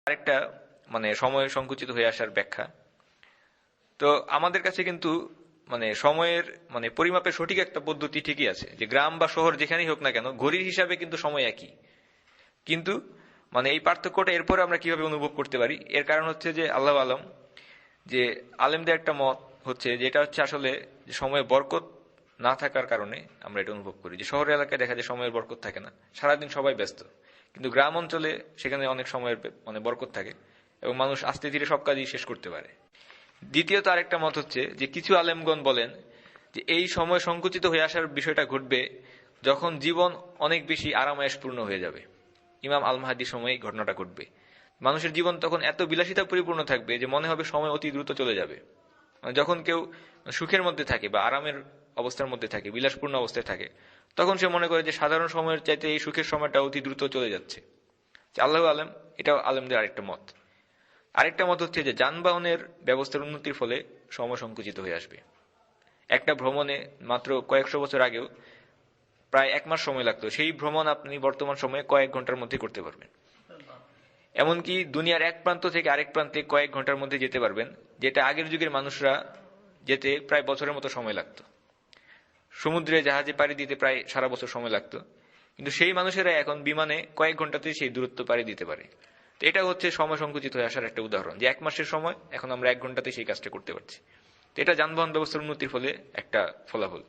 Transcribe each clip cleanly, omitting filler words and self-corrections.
আরেকটা সময় সংকুচিত হয়ে আসার ব্যাখ্যা। তো আমাদের কাছে কিন্তু সময়ের পরিমাপের সঠিক একটা পদ্ধতি ঠিকই আছে, যে গ্রাম বা শহর যেখানেই হোক না কেন ঘড়ির হিসাবে কিন্তু সময় একই। কিন্তু এই পার্থক্যটা এরপরে আমরা কিভাবে অনুভব করতে পারি, এর কারণ হচ্ছে যে আল্লাহ আলম, যে আলেমদের একটা মত হচ্ছে যেটা হচ্ছে আসলে সময়ে বরকত না থাকার কারণে আমরা এটা অনুভব করি। যে শহরের এলাকায় দেখা যায় সময়ের বরকত থাকে না, সারাদিন সবাই ব্যস্ত, কিন্তু গ্রাম অঞ্চলে সেখানে অনেক সময়ের বরকত থাকে এবং মানুষ আস্তে ধীরে সব কাজই শেষ করতে পারে। দ্বিতীয়ত আরেকটা মত হচ্ছে যে কিছু আলেমগণ বলেন যে এই সময় সংকুচিত হয়ে আসার বিষয়টা ঘটবে যখন জীবন অনেক বেশি আরামায়েশপূর্ণ হয়ে যাবে। ইমাম আল মাহদির সময় ঘটনাটা ঘটবে। মানুষের জীবন তখন এত বিলাসিতা পরিপূর্ণ থাকবে যে মনে হবে সময় অতি দ্রুত চলে যাবে। যখন কেউ সুখের মধ্যে থাকে বা আরামের অবস্থার মধ্যে থাকে, বিলাসপূর্ণ অবস্থায় থাকে, তখন সে মনে করে যে সাধারণ সময়ের চাইতে এই সুখের সময়টা অতি দ্রুত চলে যাচ্ছে। আল্লাহ আলম, এটাও আলেমদের আরেকটা মত। আরেকটা মত হচ্ছে যে যানবাহনের ব্যবস্থার উন্নতির ফলে সময় সংকুচিত হয়ে আসবে। একটা ভ্রমণে মাত্র কয়েকশো বছর আগেও প্রায় 1 মাস সময় লাগতো, সেই ভ্রমণ আপনি বর্তমান সময়ে কয়েক ঘন্টার মধ্যে করতে পারবেন। এমনকি দুনিয়ার এক প্রান্ত থেকে আরেক প্রান্তে কয়েক ঘন্টার মধ্যে যেতে পারবেন, যেটা আগের যুগের মানুষরা যেতে প্রায় বছরের মতো সময় লাগতো। সমুদ্রে জাহাজে পাড়ি দিতে প্রায় সারা বছর সময় লাগতো, কিন্তু সেই মানুষেরা এখন বিমানে কয়েক ঘন্টাতেই সেই দূরত্ব পাড়ি দিতে পারে। তো এটা হচ্ছে সময় সংকুচিত হয়ে আসার একটা উদাহরণ, যে 1 মাসের সময় এখন আমরা 1 ঘন্টাতে সেই কাজটা করতে পারছি। তো এটা যানবাহন ব্যবস্থার উন্নতির ফলে একটা ফলাফল।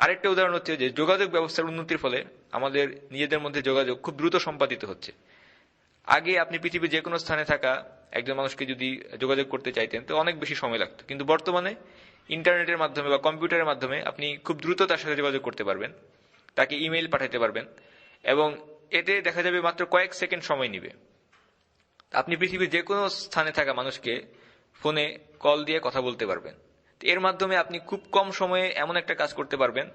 আরেকটা উদাহরণ হচ্ছে যে যোগাযোগ ব্যবস্থার উন্নতির ফলে আমাদের নিজেদের মধ্যে যোগাযোগ খুব দ্রুত সম্পাদিত হচ্ছে। আগে আপনি পৃথিবীর যে কোনো স্থানে থাকা একজন মানুষকে যদি যোগাযোগ করতে চাইতেন তো অনেক বেশি সময় লাগতো, কিন্তু বর্তমানে ইন্টারনেটের মাধ্যমে বা কম্পিউটারের মাধ্যমে আপনি খুব দ্রুত তার সাথে যোগাযোগ করতে পারবেন, তাকে ইমেইল পাঠাতে পারবেন, এবং এতে দেখা যাবে মাত্র কয়েক সেকেন্ড সময় নিবে। আপনি পৃথিবীর যে কোনো স্থানে থাকা মানুষকে ফোনে কল দিয়ে কথা বলতে পারবেন। এর মাধ্যমে আপনি খুব কম সময়ে এমন একটা কাজ করতে পারবেন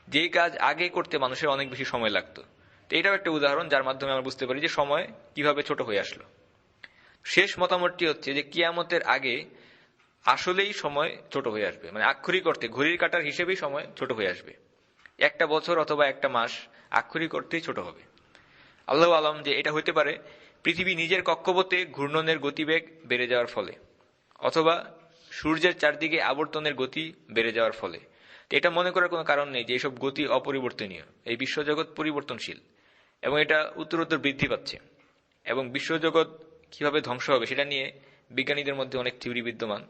যেই কাজ আগে করতে মানুষের অনেক বেশি সময় লাগতো। তো এটাও একটা উদাহরণ যার মাধ্যমে আমরা বুঝতে পারি যে সময় কিভাবে ছোট হয়ে আসলো। শেষ মতামতটি হচ্ছে যে কিয়ামতের আগে আসলেই সময় ছোট হয়ে আসবে, আক্ষরিক অর্থে ঘড়ির কাঁটার হিসেবেই সময় ছোট হয়ে আসবে। একটা বছর অথবা একটা মাস আক্ষরিক অর্থেই ছোট হবে। আল্লাহ আলম যে এটা হইতে পারে পৃথিবী নিজের কক্ষপথে ঘূর্ণনের গতিবেগ বেড়ে যাওয়ার ফলে, অথবা সূর্যের চারদিকে আবর্তনের গতি বেড়ে যাওয়ার ফলে। এটা মনে করার কোনো কারণ নেই যে এইসব গতি অপরিবর্তনীয়। এই বিশ্বজগৎ পরিবর্তনশীল এবং এটা উত্তরোত্তর বৃদ্ধি পাচ্ছে, এবং বিশ্বজগৎ কিভাবে ধ্বংস হবে সেটা নিয়ে বিজ্ঞানীদের মধ্যে অনেক থিওরি বিদ্যমান।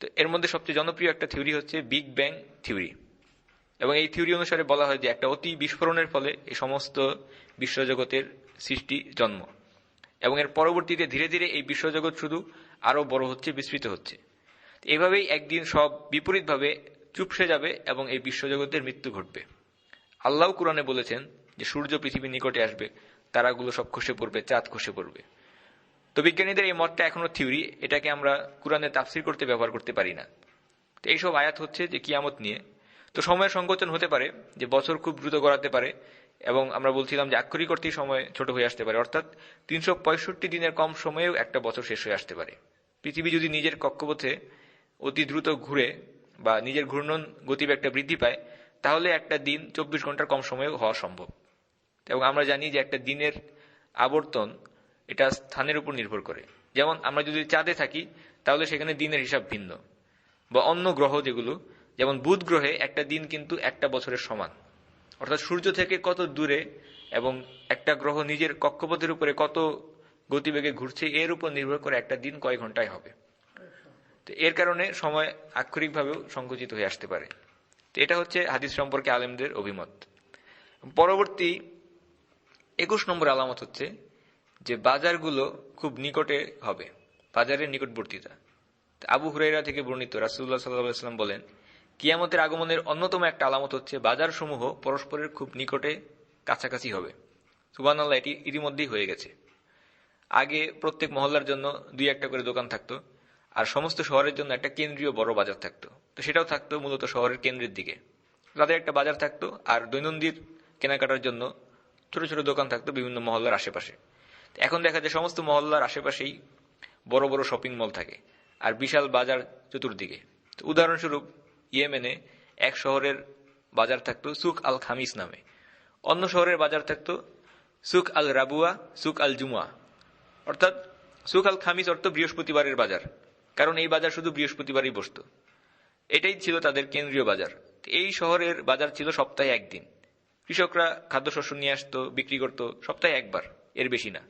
তো এর মধ্যে সবচেয়ে জনপ্রিয় একটা থিওরি হচ্ছে বিগ ব্যাং থিওরি, এবং এই থিওরি অনুসারে বলা হয় যে একটা অতি বিস্ফোরণের ফলে এই সমস্ত বিশ্বজগতের সৃষ্টি জন্ম, এবং এর পরবর্তীতে ধীরে ধীরে এই বিশ্বজগৎ শুধু আরো বড় হচ্ছে, বিস্তৃত হচ্ছে। এভাবেই একদিন সব বিপরীতভাবে চুপসে যাবে এবং এই বিশ্বজগতের মৃত্যু ঘটবে। আল্লাহ কুরআনে বলেছেন যে সূর্য পৃথিবীর নিকটে আসবে, তারাগুলো সব খসে পড়বে, চাঁদ খসে পড়বে। তো বিজ্ঞানীদের এই মতটা এখনো থিওরি, এটাকে আমরা কুরআনে তাফসীর করতে ব্যবহার করতে পারি না। তো এইসব আয়াত হচ্ছে যে কিয়ামত নিয়ে। তো সময়ের সংকোচন হতে পারে, যে বছর খুব দ্রুত গড়াতে পারে, এবং আমরা বলছিলাম যে আক্ষরিক অর্থেই সময় ছোট হয়ে আসতে পারে, অর্থাৎ 365 দিনের কম সময়েও একটা বছর শেষ হয়ে আসতে পারে। পৃথিবী যদি নিজের কক্ষপথে অতি দ্রুত ঘুরে বা নিজের ঘূর্ণন গতিবেগটা বৃদ্ধি পায়, তাহলে একটা দিন 24 ঘন্টার কম সময়েও হওয়া সম্ভব। এবং আমরা জানি যে একটা দিনের আবর্তন এটা স্থানের উপর নির্ভর করে। যেমন আমরা যদি চাঁদে থাকি তাহলে সেখানে দিনের হিসাব ভিন্ন, বা অন্য গ্রহ যেগুলো, যেমন বুধ গ্রহে একটা দিন কিন্তু একটা বছরের সমান। অর্থাৎ সূর্য থেকে কত দূরে এবং একটা গ্রহ নিজের কক্ষপথের উপরে কত গতিবেগে ঘুরছে এর উপর নির্ভর করে একটা দিন কয় ঘন্টায় হবে। তো এর কারণে সময় আক্ষরিকভাবেও সংকুচিত হয়ে আসতে পারে। তো এটা হচ্ছে হাদিস সম্পর্কে আলেমদের অভিমত। পরবর্তী 21 নম্বর আলামত হচ্ছে যে বাজারগুলো খুব নিকটে হবে, বাজারের নিকটবর্তিতা। আবু হুরায়রা থেকে বর্ণিত, রাসূলুল্লাহ সাল্লাল্লাহু আলাইহি ওয়াসাল্লাম বলেন, কিয়ামতের আগমনের অন্যতম একটা আলামত হচ্ছে বাজার সমূহ পরস্পরের খুব নিকটে কাছাকাছি হবে। সুবহানাল্লাহ, এটি ইতিমধ্যেই হয়ে গেছে। আগে প্রত্যেক মহল্লার জন্য 2-1টা করে দোকান থাকতো, আর সমস্ত শহরের জন্য একটা কেন্দ্রীয় বড় বাজার থাকতো। তো সেটাও থাকতো মূলত শহরের কেন্দ্রের দিকে, তাদের একটা বাজার থাকতো, আর দৈনন্দিন কেনাকাটার জন্য ছোট ছোট দোকান থাকতো বিভিন্ন মহল্লার আশেপাশে। এখন দেখা যায় সমস্ত মহল্লার আশেপাশেই বড় বড় শপিং মল থাকে, আর বিশাল বাজার চতুর্দিকে। উদাহরণস্বরূপ ইয়েমেনে এক শহরের বাজার থাকতো সুক আল খামিস নামে, অন্য শহরের বাজার থাকতো সুক আল রাবুয়া, সুক আল জুমা। অর্থাৎ সুক আল খামিস অর্থ বৃহস্পতিবারের বাজার, কারণ এই বাজার শুধু বৃহস্পতিবারই বসত। এটাই ছিল তাদের কেন্দ্রীয় বাজার। এই শহরের বাজার ছিল সপ্তাহে একদিন। কৃষকরা খাদ্যশস্য নিয়ে আসতো, বিক্রি করত সপ্তাহে একবার, এর বেশি না।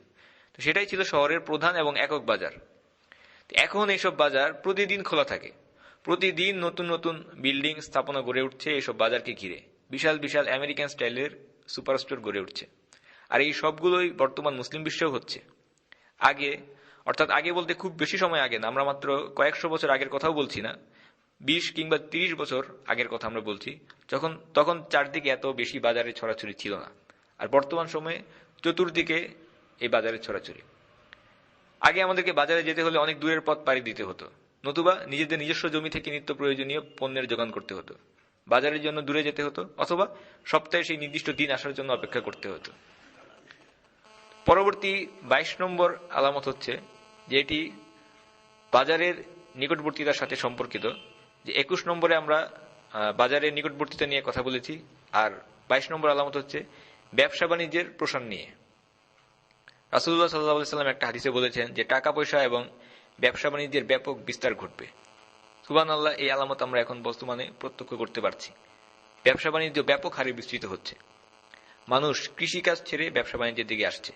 তো সেটাই ছিল শহরের প্রধান এবং একক বাজার। এখন এইসব বাজার প্রতিদিন খোলা থাকে। প্রতিদিন নতুন নতুন বিল্ডিং স্থাপনা গড়ে উঠছে এইসব বাজারকে ঘিরে। বিশাল বিশাল আমেরিকান স্টাইলের সুপারস্টোর গড়ে উঠছে। আর এই সবগুলোই বর্তমান মুসলিম বিশ্বেও হচ্ছে। আগে, অর্থাৎ আগে বলতে খুব বেশি সময় আগে না, আমরা মাত্র কয়েকশো বছর আগের কথাও বলছি না, 20 কিংবা 30 বছর আগের কথা আমরা বলছি, তখন চারদিকে এত বেশি বাজারের ছড়াছড়ি ছিল না। আর বর্তমান সময়ে চতুর্দিকে এই বাজারের ছড়াছড়ি। আগে আমাদেরকে বাজারে যেতে হলে অনেক দূরের পথ পাড়ি দিতে হতো, নতুবা নিজেদের নিজস্ব জমি থেকে নিত্য প্রয়োজনীয় পণ্যের যোগান করতে হতো, বাজারের জন্য দূরে যেতে হতো, অথবা সপ্তাহে সেই নির্দিষ্ট দিন আসার জন্য অপেক্ষা করতে হতো। পরবর্তী 22 নম্বর আলামত হচ্ছে যে এটি বাজারের নিকটবর্তিতার সাথে সম্পর্কিত। যে 21 নম্বরে আমরা বাজারের নিকটবর্তিতা নিয়ে কথা বলেছি, আর 22 নম্বর আলামত হচ্ছে ব্যবসা বাণিজ্যের প্রসার নিয়ে। রাসূলুল্লাহ সাল্লাল্লাহু আলাইহি ওয়াসাল্লাম একটা হাদিসে বলেছেন যে টাকা পয়সা এবং ব্যবসা বাণিজ্যের ব্যাপক বিস্তার ঘটবে। সুবহানাল্লাহ, এই আলামত আমরা এখন বর্তমানে প্রত্যক্ষ করতে পারছি। ব্যবসা বাণিজ্য ব্যাপক হারে বিস্তৃত হচ্ছে। মানুষ কৃষিকাজ ছেড়ে ব্যবসা বাণিজ্যের দিকে আসছে।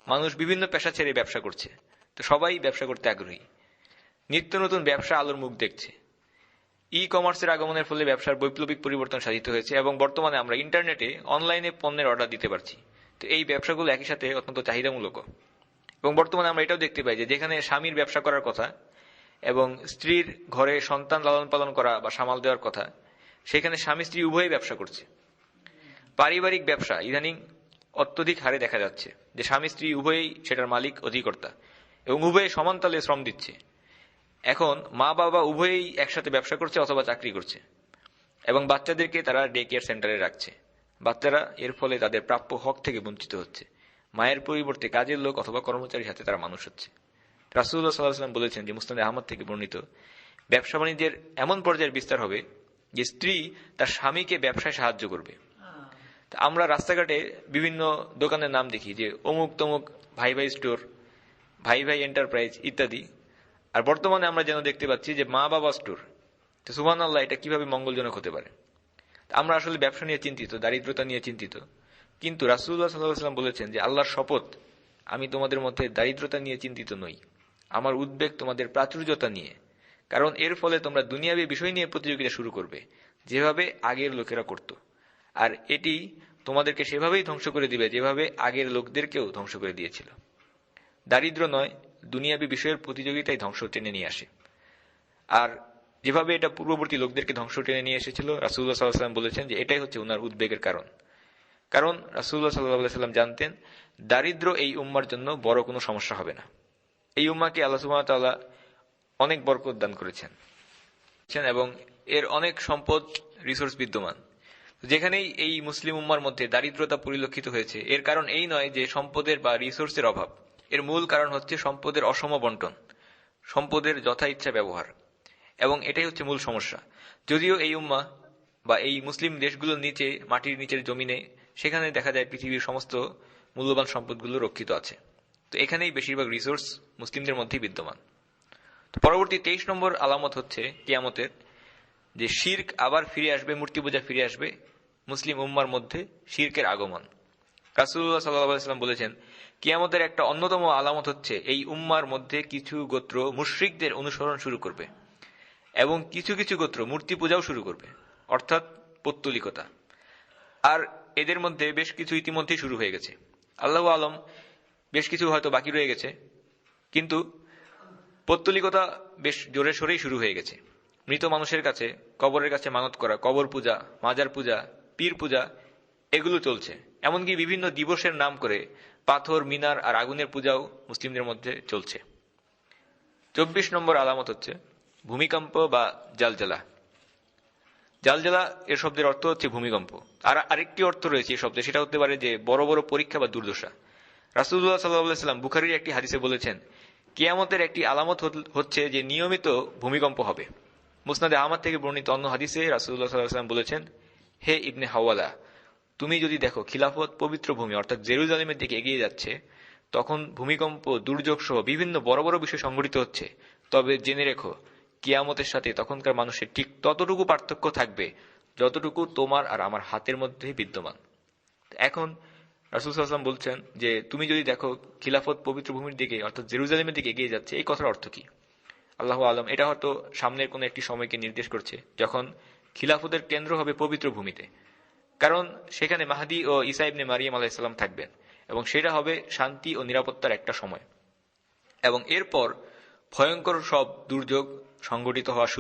মানুষ বিভিন্ন পেশা ছেড়ে ব্যবসা করছে। তো সবাই ব্যবসা করতে আগ্রহী। নিত্য নতুন ব্যবসা আলোর মুখ দেখছে। ই কমার্সের আগমনের ফলে ব্যবসার বৈপ্লবিক পরিবর্তন সাধিত হয়েছে এবং বর্তমানে আমরা ইন্টারনেটে অনলাইনে পণ্যের অর্ডার দিতে পারছি। তো এই ব্যবসাগুলো একই সাথে অত্যন্ত চাহিদামূলক। এবং বর্তমানে আমরা এটাও দেখতে পাই যে যেখানে স্বামীর ব্যবসা করার কথা এবং স্ত্রীর ঘরে সন্তান লালন পালন করা বা সামাল দেওয়ার কথা, সেখানে স্বামী স্ত্রী উভয়ই ব্যবসা করছে। পারিবারিক ব্যবসা ইদানিং অত্যধিক হারে দেখা যাচ্ছে যে স্বামী স্ত্রী উভয়ই সেটার মালিক, অধিকর্তা, এবং উভয়ে সমান তালে শ্রম দিচ্ছে। এখন মা বাবা উভয়ই একসাথে ব্যবসা করছে অথবা চাকরি করছে, এবং বাচ্চাদেরকে তারা ডে কেয়ার সেন্টারে রাখছে। বাচ্চারা এর ফলে তাদের প্রাপ্য হক থেকে বঞ্চিত হচ্ছে। মায়ের পরিবর্তে কাজের লোক অথবা কর্মচারীর হাতে তারা মানুষ হচ্ছে। রাসূলুল্লাহ সাল্লাল্লাহু আলাইহি ওয়াসাল্লাম বলেছেন যে মুসনাদে আহমদ থেকে বর্ণিত, ব্যবসা বাণিজ্যের এমন পর্যায়ের বিস্তার হবে যে স্ত্রী তার স্বামীকে ব্যবসায় সাহায্য করবে। আমরা রাস্তাঘাটে বিভিন্ন দোকানের নাম দেখি যে অমুক তমুক ভাই ভাই স্টোর, ভাই ভাই এন্টারপ্রাইজ ইত্যাদি। আর বর্তমানে আমরা যেন দেখতে পাচ্ছি যে মা বাবা স্টোর। তো সুবহানাল্লাহ, এটা কিভাবে মঙ্গলজনক হতে পারে? আমরা আসলে ব্যবসা নিয়ে চিন্তিত, দারিদ্রতা নিয়ে চিন্তিত, কিন্তু রাসূলুল্লাহ সাল্লাল্লাহু আলাইহি ওয়াসাল্লাম বলেছেন যে আল্লাহর শপথ, আমি তোমাদের মধ্যে দারিদ্রতা নিয়ে চিন্তিত নই, আমার উদ্বেগ তোমাদের প্রাচুর্যতা নিয়ে। কারণ এর ফলে তোমরা দুনিয়াবী বিষয় নিয়ে প্রতিযোগিতা শুরু করবে, যেভাবে আগের লোকেরা করত। আর এটি তোমাদেরকে সেভাবেই ধ্বংস করে দিবে যেভাবে আগের লোকদেরকেও ধ্বংস করে দিয়েছিল। দারিদ্র নয়, দুনিয়াবী বিষয়ের প্রতিযোগিতায় ধ্বংস টেনে নিয়ে আসে। আর যেভাবে এটা পূর্ববর্তী লোকদেরকে ধ্বংস টেনে নিয়ে এসেছিল, রাসূলুল্লাহ সাল্লাল্লাহু আলাইহি ওয়াসাল্লাম বলেছেন যে এটাই হচ্ছে উনার উদ্বেগের কারণ। কারণ রাসূলুল্লাহ সাল্লাল্লাহু আলাইহি ওয়াসাল্লাম জানতেন দারিদ্র এই উম্মার জন্য বড় কোনো সমস্যা হবে না। এই উম্মাকে আল্লাহ সুবহানাহু ওয়া তাআলা অনেক বরকত দান করেছেন এবং এর অনেক সম্পদ, রিসোর্স বিদ্যমান। যেখানেই এই মুসলিম উম্মার মধ্যে দারিদ্রতা পরিলক্ষিত হয়েছে, এর কারণ এই নয় যে সম্পদের বা রিসোর্সের অভাব। এর মূল কারণ হচ্ছে সম্পদের অসম বন্টন, সম্পদের যথা ইচ্ছা ব্যবহার, এবং এটাই হচ্ছে মূল সমস্যা। যদিও এই উম্মাহ বা এই মুসলিম দেশগুলোর নিচে, মাটির নিচের জমিনে, সেখানে দেখা যায় পৃথিবীর সমস্ত মূল্যবান সম্পদগুলো রক্ষিত আছে। তো এখানেই বেশিরভাগ রিসোর্স মুসলিমদের মধ্যেই বিদ্যমান। তো পরবর্তী 23 নম্বর আলামত হচ্ছে কিয়ামতের, যে শিরক আবার ফিরে আসবে, মূর্তি পূজা ফিরে আসবে, মুসলিম উম্মার মধ্যে শিরকের আগমন। রাসূলুল্লাহ সাল্লাল্লাহু আলাইহি ওয়াসাল্লাম বলেছেন কিয়ামতের একটা অন্যতম আলামত হচ্ছে এই উম্মার মধ্যে কিছু গোত্র মুশরিকদের অনুসরণ শুরু করবে এবং কিছু কিছু গোত্র মূর্তি পূজাও শুরু করবে, অর্থাৎ পৌত্তলিকতা। আর এদের মধ্যে বেশ কিছু ইতিমধ্যেই শুরু হয়ে গেছে। আল্লাহু আলম, বেশ কিছু হয়তো বাকি রয়ে গেছে, কিন্তু পৌত্তলিকতা বেশ জোরে সোরেই শুরু হয়ে গেছে। মৃত মানুষের কাছে, কবরের কাছে মানত করা, কবর পূজা, মাজার পূজা, পীর পূজা, এগুলো চলছে। এমনকি বিভিন্ন দিবসের নাম করে পাথর, মিনার আর আগুনের পূজাও মুসলিমদের মধ্যে চলছে। 24 নম্বর আলামত হচ্ছে ভূমিকম্প বা জালজালা। জালজালা এর শব্দের অর্থ হচ্ছে ভূমিকম্প। আর আরেকটি অর্থ রয়েছে এই শব্দে, সেটা হতে পারে যে বড় বড় পরীক্ষা বা দুর্দশা। রাসূলুল্লাহ সাল্লাল্লাহু আলাইহি ওয়াসাল্লাম বুখারীর একটি হাদিসে বলেছেন কিয়ামতের একটি আলামত হচ্ছে যে নিয়মিত ভূমিকম্প হবে। মুসনাদে আহমদ থেকে বর্ণিত অন্য হাদিসে রাসূলুল্লাহ সাল্লাল্লাহু আলাইহি ওয়াসাল্লাম বলেছেন, হে ইবনে হাওয়ালা, তুমি যদি দেখো খিলাফত পবিত্র ভূমি অর্থাৎ জেরুজালেমের দিকে এগিয়ে যাচ্ছে, তখন ভূমিকম্প, দুর্যোগ সহ বিভিন্ন বড় বড় বিষয় সংঘটিত হচ্ছে, তবে জেনে রেখো কিয়ামতের সাথে তখনকার মানুষের ঠিক ততটুকু পার্থক্য থাকবে যতটুকু তোমার আর আমার হাতের মধ্যে বিদ্যমান। এখন রাসূল সাল্লাল্লাহু আলাইহি ওয়াসাল্লাম বলছেন যে তুমি যদি দেখো খিলাফত পবিত্র ভূমির দিকে অর্থাৎ জেরুজালেমের দিকে এগিয়ে যাচ্ছে, এই কথার অর্থ কি? আল্লাহু আলম, এটা হয়তো সামনের কোন একটি সময়কে নির্দেশ করছে যখন খিলাফতের কেন্দ্র হবে পবিত্র ভূমিতে। কারণ সেখানে মাহদী ও ঈসা ইবনে মারিয়াম আলাইহিস সালাম থাকবেন এবং সেটা হবে শান্তি ও নিরাপত্তার একটা সময়। এবং এরপর ভয়ঙ্কর সব দুর্যোগ সংঘটিত হওয়া শুরু